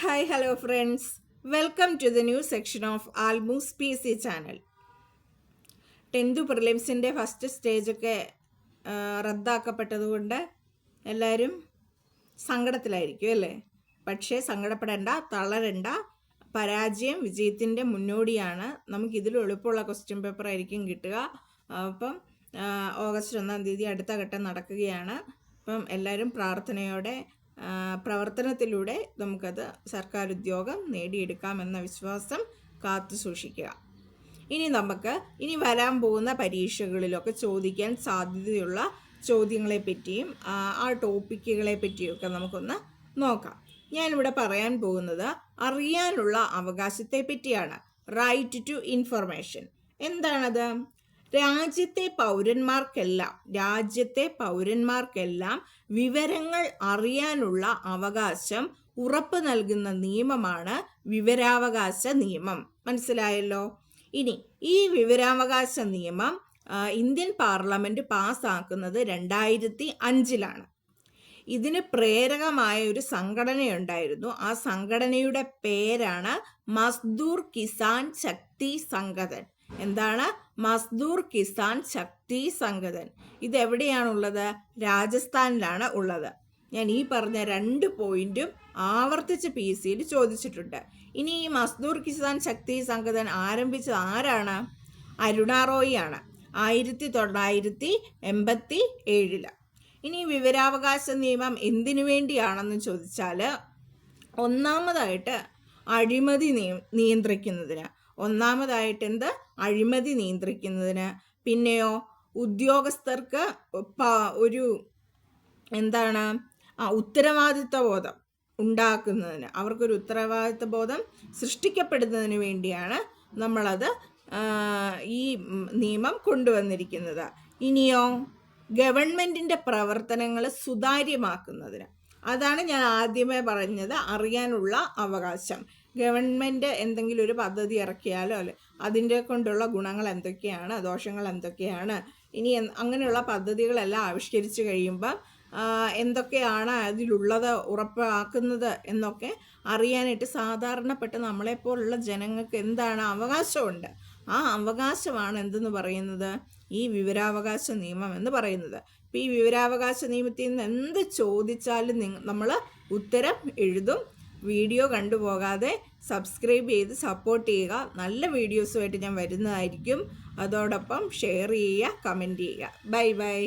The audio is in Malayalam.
Hello friends. Welcome to the new section of Almus PC channel. 10th പ്രിലിംസിൻ്റെ ഫസ്റ്റ് സ്റ്റേജൊക്കെ റദ്ദാക്കപ്പെട്ടതുകൊണ്ട് എല്ലാവരും സങ്കടത്തിലായിരിക്കും അല്ലേ? പക്ഷേ സങ്കടപ്പെടേണ്ട, തളരണ്ട. പരാജയം വിജയത്തിൻ്റെ മുന്നോടിയാണ്. നമുക്കിതിൽ എളുപ്പമുള്ള ക്വസ്റ്റ്യൻ പേപ്പർ ആയിരിക്കും കിട്ടുക. അപ്പം ഓഗസ്റ്റ് 1-ാം തീയതി അടുത്ത ഘട്ടം നടക്കുകയാണ്. അപ്പം എല്ലാവരും പ്രാർത്ഥനയോടെ പ്രവർത്തനത്തിലൂടെ നമുക്കത് സർക്കാർ ഉദ്യോഗം നേടിയെടുക്കാമെന്ന വിശ്വാസം കാത്തു സൂക്ഷിക്കുക. ഇനി വരാൻ പോകുന്ന പരീക്ഷകളിലൊക്കെ ചോദിക്കാൻ സാധ്യതയുള്ള ചോദ്യങ്ങളെ പറ്റിയും ആ ടോപ്പിക്കുകളെ പറ്റിയൊക്കെ നമുക്കൊന്ന് നോക്കാം. ഞാനിവിടെ പറയാൻ പോകുന്നത് അറിയാനുള്ള അവകാശത്തെ പറ്റിയാണ്. റൈറ്റ് ടു ഇൻഫർമേഷൻ എന്താണത്? രാജ്യത്തെ പൗരന്മാർക്കെല്ലാം വിവരങ്ങൾ അറിയാനുള്ള അവകാശം ഉറപ്പു നൽകുന്ന നിയമമാണ് വിവരാവകാശ നിയമം. മനസ്സിലായല്ലോ? ഇനി ഈ വിവരാവകാശ നിയമം ഇന്ത്യൻ പാർലമെന്റ് പാസ്സാക്കുന്നത് 2005 ഇതിന് പ്രേരകമായ ഒരു സംഘടനയുണ്ടായിരുന്നു. ആ സംഘടനയുടെ പേരാണ് മസ്ദൂർ കിസാൻ ശക്തി സംഘടൻ. എന്താണ്? മസ്ദൂർ കിസാൻ ശക്തി സംഘടൻ. ഇതെവിടെയാണുള്ളത്? രാജസ്ഥാനിലാണ് ഉള്ളത്. ഞാൻ ഈ പറഞ്ഞ 2 പോയിന്റും ആവർത്തിച്ച് PSCയിൽ ചോദിച്ചിട്ടുണ്ട്. ഇനി ഈ മസ്ദൂർ കിസാൻ ശക്തി സംഘടൻ ആരംഭിച്ചത് ആരാണ്? അരുണ റോയ് ആണ്, 1987. ഇനി വിവരാവകാശ നിയമം എന്തിനു വേണ്ടിയാണെന്ന് ചോദിച്ചാൽ, ഒന്നാമതായിട്ട് അഴിമതി നിയന്ത്രിക്കുന്നതിന്. അഴിമതി നിയന്ത്രിക്കുന്നതിന്. പിന്നെയോ ഉദ്യോഗസ്ഥർക്ക് ഒരു ഉത്തരവാദിത്വ ബോധം ഉണ്ടാക്കുന്നതിന്, അവർക്കൊരു ഉത്തരവാദിത്വ ബോധം സൃഷ്ടിക്കപ്പെടുന്നതിന് വേണ്ടിയാണ് നമ്മളത് ഈ നിയമം കൊണ്ടുവന്നിരിക്കുന്നത്. ഇനിയോ ഗവൺമെൻറ്റിൻ്റെ പ്രവർത്തനങ്ങൾ സുതാര്യമാക്കുന്നതിന്. അതാണ് ഞാൻ ആദ്യമേ പറഞ്ഞത്, അറിയാനുള്ള അവകാശം. ഗവൺമെൻറ് എന്തെങ്കിലും ഒരു പദ്ധതി ഇറക്കിയാലോ അല്ലെ, അതിൻ്റെ കൊണ്ടുള്ള ഗുണങ്ങൾ എന്തൊക്കെയാണ്, ദോഷങ്ങൾ എന്തൊക്കെയാണ്, ഇനി അങ്ങനെയുള്ള പദ്ധതികളെല്ലാം ആവിഷ്കരിച്ച് കഴിയുമ്പോൾ എന്തൊക്കെയാണ് അതിലുള്ളത് ഉറപ്പാക്കുന്നത് എന്നൊക്കെ അറിയാനായിട്ട് സാധാരണപ്പെട്ട നമ്മളെപ്പോലുള്ള ജനങ്ങൾക്ക് എന്താണ് അവകാശമുണ്ട്. ആ അവകാശമാണ് എന്തെന്ന് പറയുന്നത്? ഈ വിവരാവകാശ നിയമം എന്ന് പറയുന്നത്. അപ്പോൾ ഈ വിവരാവകാശ നിയമത്തിൽ നിന്ന് എന്ത് ചോദിച്ചാലും നമ്മൾ ഉത്തരം എഴുതും. വീഡിയോ കണ്ടുപോകാതെ സബ്സ്ക്രൈബ് ചെയ്ത് സപ്പോർട്ട് ചെയ്യുക. നല്ല വീഡിയോസുമായിട്ട് ഞാൻ വരുന്നതായിരിക്കും. അതോടൊപ്പം ഷെയർ ചെയ്യുക, കമൻറ്റ് ചെയ്യുക. Bye bye.